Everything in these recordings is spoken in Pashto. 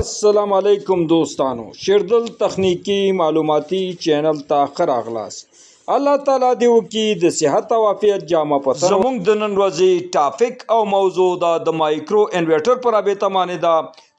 अस्सलाम वालेकुम दोस्तानो शेरदल तकनीकी मालूमाती चैनल ता खरागलास अल्लाह ताला दे वकी द सेहत او عافیت جامه پته زموږ د نن ورځې ټاپک او موضوع د مایکرو انورټر پر رابطه باندې دا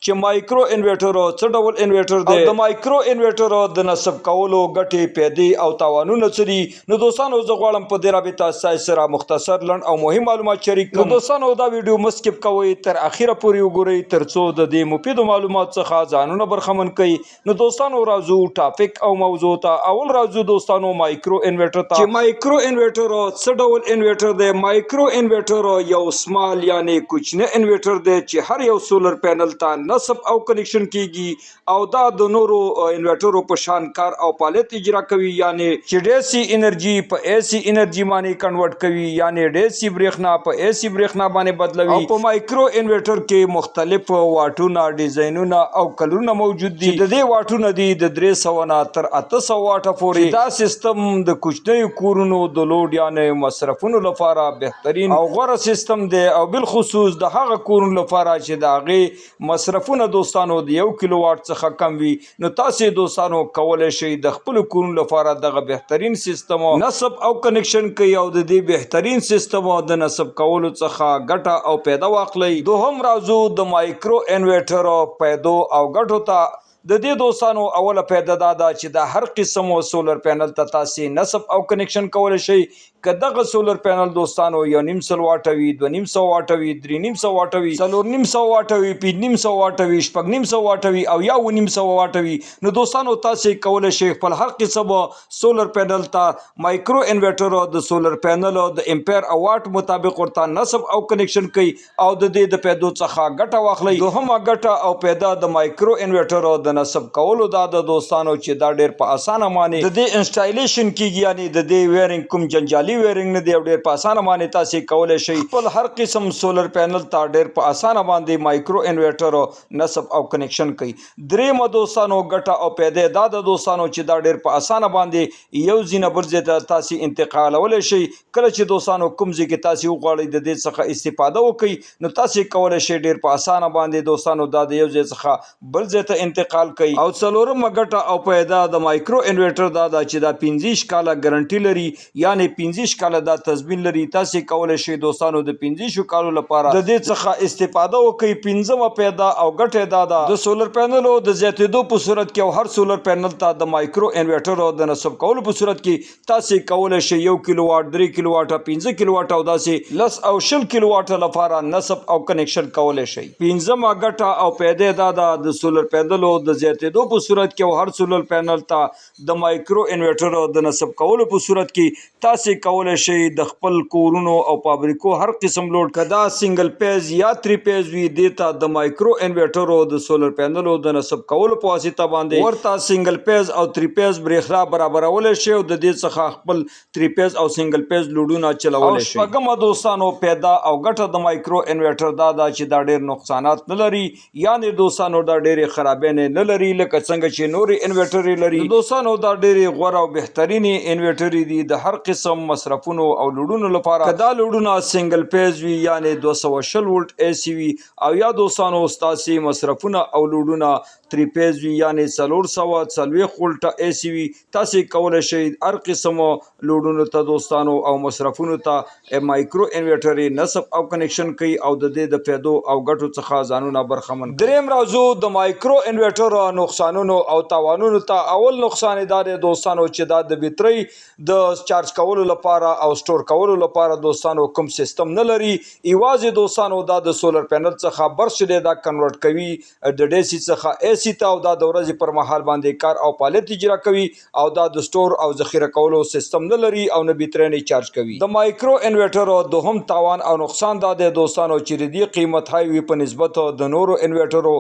چې مایکرو انورټر څه ډول انورټر دی د مایکرو انورټر د نصب کولو ګټې پیدې او تاوانونه څه دي نو دوستانو زه غواړم په دې رابطه ستاسو سره مختصر لنډ او مهم معلومات شریک کړم نو دوستانو دا ویډیو مسکپ کوئ تر اخره پورې وګورئ ترڅو د دې مفید معلومات څخه ځانونه برخمن کړئ نو دوستانو راځو ټاپک او موضوع ته اول راځو دوستانو مایکرو انورټر ته چې مایکرو انورټر څه ډول انورټر دی مایکرو انورټر یو سمال یعنی کوچنی انورټر دی چې هر یو سولر پینل ته نصب او کنیکشن کیږي او دا د نورو انورټرو په شان کار او فعالیت اجرا کوي یعنی چې ډیسی انرژي په ایسی انرژي باندې کنورټ کوي یعنی ډیسی برېښنا په ایسی برېښنا باندې بدلوي او په مایکرو انورټر کې مختلف واټونه ډیزاینونه او کلرونه موجود دي د دې واټونه دي د 300 نه تر 800 واټه پورې دا سیستم د کوچنیو کورونو د لوډ یعنی مصرفونو لپاره بهترین او غوره سیستم دی او بالخصوص د هغه کورونو لپاره چې د هغې مصرفونه دوستانو د 1 کیلو واټ څخه کم وي نو تاسو دوستانو کولای شئ د خپل کورونو لپاره دغه بهترین سیستم نصب او کنیکشن کوي او د دې بهترین سیستم د نصب کولو څخه ګټه او پیدا واخلئ دوهم راځو د مایکرو انورټر پیدو او ګټو ته د دې دوستانو اوله پیدا دا ده چې د هر قسم سولر پینل ته تاسو نصب او کنیکشن کولای شئ که دغه سولر پینل دوستانو 1.5 واټه وي 2.5 واټه وي 3.5 واټه وي 4.5 واټه وي 5.5 واټه وي 6.5 واټه وي او یا 1.5 واټه وي نو دوستانو تاسو کولای شئ خپل هر قسم سولر پینل ته مایکرو انورټر د سولر پینل د امپیر او واټ مطابق ورته نصب او کنیکشن کوي او د دې د پیدو څخه ګټه واخلئ دوهمه ګټه او پیدا د مایکرو انورټر د نصب کولو دا د دوستانو چې دا ډیر په اسانه باندې د دې انسټالیشن کیږي یعنی د دې ویرینګ کوم جنجالي ویرینګ نه دی او ډیر په اسانه باندې تاسو کولای شئ خپل هر قسم سولر پینل ته ډیر په اسانه باندې مایکرو انورټر نصب او کنیکشن کوي درېمه دوستانو ګټه او پیدا دا د دوستانو چې دا ډیر په اسانه باندې یو ځینه بل ځای ته تاسو انتقالولی شئ کله چې دوستانو کوم ځای کې تاسو وغواړئ د دې څخه استفاده وکړئ نو تاسو کولای شئ ډیر په اسانه باندې دوستانو دا د یو ځای څخه بل ځای ته انتقال کوي او څلورمه ګټه او پیدا د مایکرو انورټر دا ده چې دا 15 کاله ګارنټي لري یعنی 15 کاله دا تضمین لري تاسو کولای شئ دوستانو د 15 کالو لپاره د دې څخه استفاده وکړئ پنځمه پیدا او ګټه دا ده د سولر پینلو د زیاتېدو په صورت کې او هر سولر پینل ته د مایکرو انورټر د نصب کولو په صورت کې تاسو کولای شئ 1 کیلو واټ 3 کیلو واټ 15 کیلو واټ او داسې لس او شل کیلو واټ لپاره نصب او کنیکشن کولای شئ پنځمه ګټه او پیدا دا ده د سولر پینلو د زیاتېدو په صورت کې او هر سولر پینل ته د مایکرو انورټر د نصب کولو په صورت کې تاسو کولای شئ د خپل کورونو او فابریکو هر قسم لوډ کدا سنگل پیز یا 3 پیز وي دیتا د مایکرو انورټر د سولر پینلو د نصب کولو په واسطه باندې ورته سنگل پیز او 3 پیز برېښنا برابرول شي او د دې څخه خپل 3 پیز او سنگل پیز لوډونه چلول شي شپږم دوستانو پیدا او ګټه د مایکرو انورټر دا چې دا ډېر نقصانات نه لري یعنی دوستانو دا ډېرې خرابې نه لري لکه څنګه چې نورې انورټر لري دوستانو دا ډېرې غوره او بهترین انورټر دي د هر قسم مصرفونو او لوډونو لپاره کدا لوډونه سنگل پیز وي یعنی 220 ولټ اي سي وي او یا دوستانو ستاسو مصرفونه او لوډونه 3 پیز وي یعنی 440 ولټ اي سي وي تاسو کولای شئ هر قسم لوډونو ته دوستانو او مصرفونو ته مایکرو انورټر نصب او کنیکشن کوي او د دې د پیدو او ګټو څخه ځانونه برخمن دریم راځو د مایکرو انورټر نقصانونو او تاوانونو ته اول نقصان دا دی دوستانو چې دا د بیټرۍ د چارج کولو لپاره او سٹور کولو لپاره دوستانو کوم سیستم نه لري ایوازې دوستانو دا د سولر پینل څخه برش دی دا کنورټ کوي د ډیسی څخه ایسی ته او دا د ورځې پر مهال باندې کار او فعالیت اجرا کوي او دا د سٹور او ذخیره کولو سیستم نه لري او نه بیټرۍ نه چارج کوي د مایکرو انورټر دوهم تاوان او نقصان دا دی دوستانو چې د قیمت هاي وي په نسبت د نورو انورټرو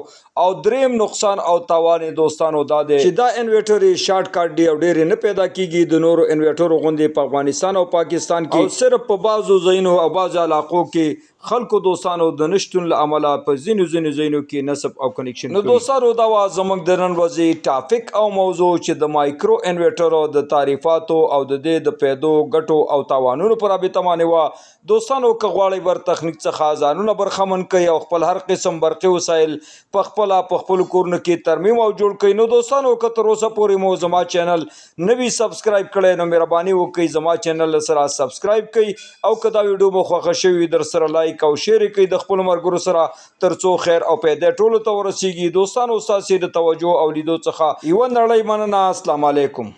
او دریم نقصان او تاوان دوستانو دا دی چې دا انورټر شارټ کټ دی او ډېر نه پیدا کیږي د نورو انورټر غوندې په افغانستان او پاکستان کې او صرف په بعضو ځایونو او بعضو علاقو کې خلکو دوستانو د نشتون له امله په ځینو ځایونو کې نصب او کنیکشن نو دوستانو دا وا زموږ د نن ورځې ټاپک او موضوع چې د مایکرو انورټر د تعریفاتو او د دې د پیدو ګټو او تاوانونو پر رابطه باندې وا دوستانو که غواړئ ور تخنیک څخه ځانونه برخمن کړئ او خپل هر قسم برقي وسایل په خپل کورونو کې ترمیم او جوړ کړئ نو دوستانو که تر اوسه پورې مو زما چینل نوی سبسکرایب کړئ نو مهرباني وکړئ زما چینل سره سبسکرایب کړئ او که دا ویډیو مو خوښه شوې در سره لایک او شیر کړئ د خپلو ملګرو سره ترڅو خیر او پیدا ټولو ته ورسیږي دوستانو ستاسې د توجه او لیدو څخه یوه نړۍ مننه السلام علیکم